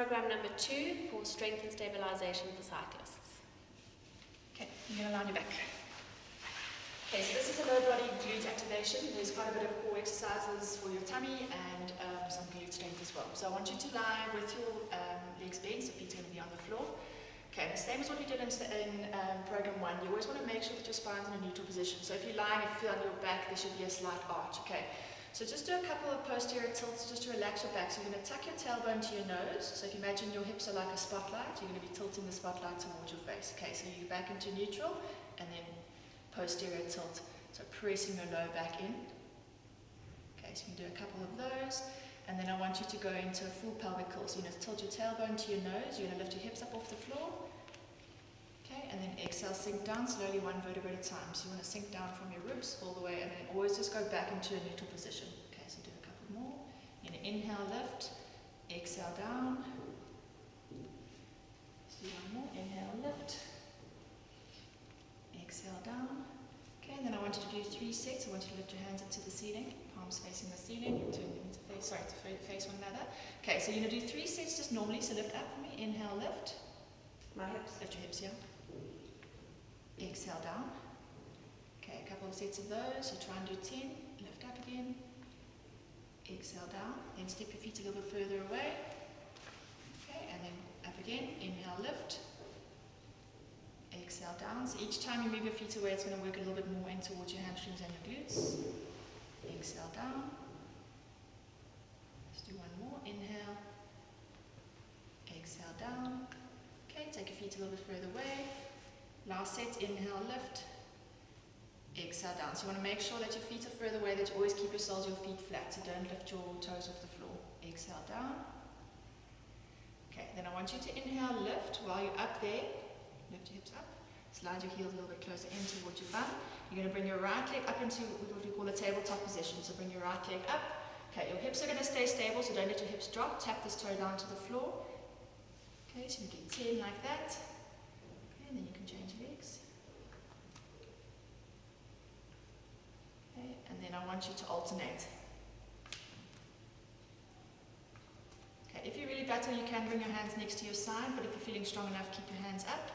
program number 2 for strength and stabilization for cyclists. Okay, you're going to lie on your back. Okay, so this is a low body glute activation. There's quite a bit of core exercises for your tummy and some glute strength as well. So I want you to lie with your legs bent, so feet are going to be on the floor. Okay, the same as what we did in program 1, you always want to make sure that your spine's in a neutral position. So if you're lying and feel on your back, there should be a slight arch. Okay, so just do a couple of posterior tilts just to relax your back. So you're going to tuck your tailbone to your nose. So if you imagine your hips are like a spotlight, you're going to be tilting the spotlight towards your face. Okay, so you're back into neutral and then posterior tilt. So pressing your lower back in. Okay, so you can do a couple of those. And then I want you to go into a full pelvic curl. So you're going to tilt your tailbone to your nose. You're going to lift your hips up off the floor. Okay, and then exhale, sink down slowly, one vertebra at a time. So you want to sink down from your ribs all the way, and then always just go back into a neutral position. Okay, so do a couple more. You're going to inhale, lift, exhale down. So do one more. Inhale, lift, exhale down. Okay, and then I want you to do 3 sets. I want you to lift your hands up to the ceiling, palms facing the ceiling, turn them to face one another. Okay, so you're going to do 3 sets just normally. So lift up for me. Inhale, lift. My hips. Lift your hips, yeah. Exhale down. Okay, a couple of sets of those. So try and do 10. Lift up again. Exhale down. Then step your feet a little bit further away. Okay, and then up again. Inhale, lift. Exhale down. So each time you move your feet away, it's going to work a little bit more in towards your hamstrings and your glutes. Exhale down. Let's do one more. Inhale. Exhale down. Okay, take your feet a little bit further away. Last set, inhale, lift. Exhale down. So you want to make sure that your feet are further away, that you always keep your feet flat, so don't lift your toes off the floor. Exhale down. Okay, then I want you to inhale, lift. While you're up there, lift your hips up. Slide your heels a little bit closer in towards your bum. You're going to bring your right leg up into what we call a tabletop position. So bring your right leg up. Okay, your hips are going to stay stable, so don't let your hips drop. Tap this toe down to the floor. Okay, so you do 10 like that. Okay, and then you can change legs. Okay, and then I want you to alternate. Okay, if you really battle, you can bring your hands next to your side, but if you're feeling strong enough, keep your hands up.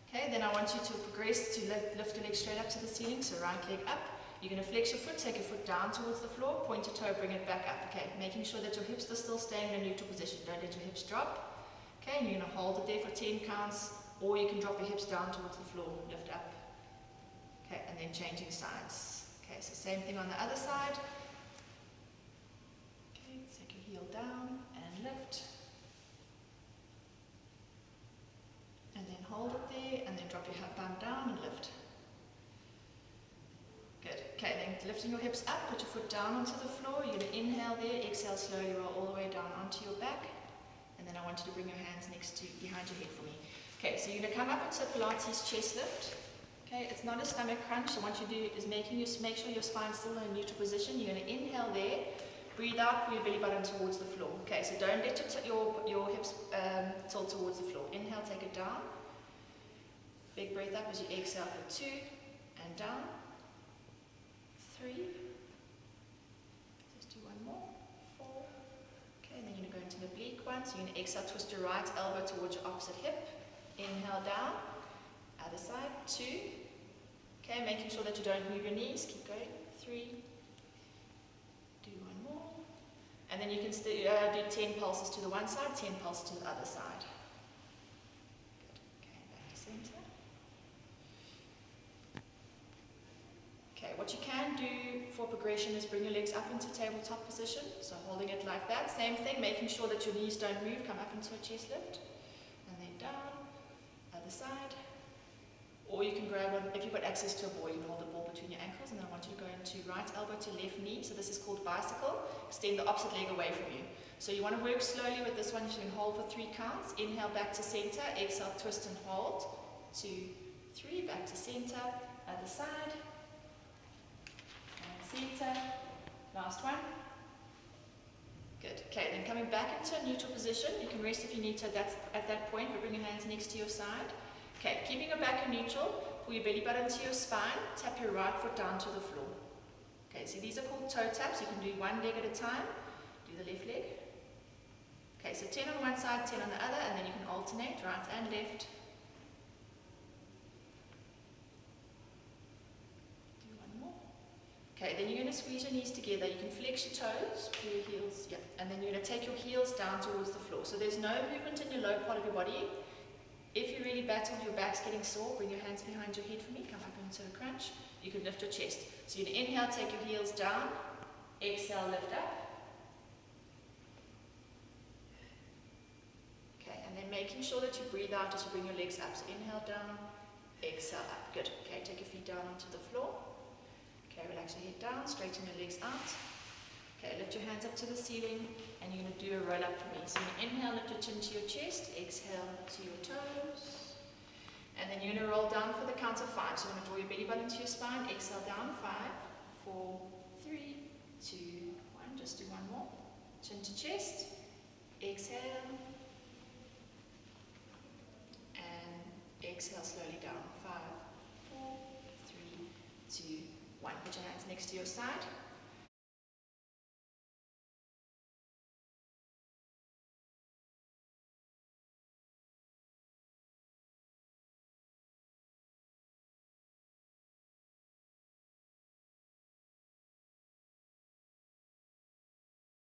Okay, then I want you to progress to lift your leg straight up to the ceiling, so right leg up. You're going to flex your foot, take your foot down towards the floor, point your toe, bring it back up. Okay, making sure that your hips are still staying in a neutral position. Don't let your hips drop. Okay, and you're going to hold it there for 10 counts, or you can drop your hips down towards the floor, lift up. Okay, and then changing sides. Okay, so same thing on the other side. Okay, take your heel down and lift. And then hold it there, and then drop your bum down and lift. Good. Okay, then lifting your hips up, put your foot down onto the floor. You're going to inhale there, exhale slowly, roll all the way down onto your back. And then I want you to bring your hands behind your head for me. Okay, so you're going to come up into Pilates chest lift. Okay, it's not a stomach crunch, so what you do is make sure your spine's still in a neutral position. You're going to inhale there, breathe out, pull your belly button towards the floor. Okay, so don't let your hips tilt towards the floor. Inhale, take it down. Big breath up as you exhale for 2, and down. 3. Just do one more. 4. Okay, and then you're going to go into the oblique one. So you're going to exhale, twist your right elbow towards your opposite hip. Inhale down. Other side. 2. Okay, making sure that you don't move your knees. Keep going. 3. Do one more. And then you can do 10 pulses to the one side, 10 pulses to the other side. Good. Okay, back to center. Okay, what you can do for progression is bring your legs up into tabletop position. So holding it like that. Same thing, making sure that your knees don't move. Come up into a chest lift. And then down. Other side. Or you can grab one, if you've got access to a ball, you can hold the ball between your ankles, and then I want you to go into right elbow to left knee. So this is called bicycle. Extend the opposite leg away from you. So you want to work slowly with this one. You can hold for 3 counts. Inhale back to center. Exhale, twist and hold. 2, 3, back to center. Other side. And center. Last one. Good. Okay, then coming back into a neutral position. You can rest if you need to at that point, but bring your hands next to your side. Okay, keeping your back in neutral, pull your belly button to your spine, tap your right foot down to the floor. Okay, so these are called toe taps. You can do one leg at a time. Do the left leg. Okay, so 10 on one side, 10 on the other, and then you can alternate right and left. Do one more. Okay, then you're going to squeeze your knees together. You can flex your toes, pull your heels, yeah, and then you're going to take your heels down towards the floor. So there's no movement in your low part of your body. If you really battle, your back's getting sore, bring your hands behind your head for me, come up into a crunch. You can lift your chest. So you're going to inhale, take your heels down, exhale, lift up. Okay, and then making sure that you breathe out as you bring your legs up. So inhale down, exhale up. Good. Okay, take your feet down onto the floor. Okay, relax your head down, straighten your legs out. Okay, lift your hands up to the ceiling, and you're going to do a roll up for me. So you're going to inhale, lift your chin to your chest, exhale to your toes. And then you're going to roll down for the count of 5. So you're going to draw your belly button to your spine, exhale down, 5, 4, 3, 2, 1. Just do one more. Chin to chest, exhale, and exhale slowly down, 5, 4, 3, 2, 1. Put your hands next to your side.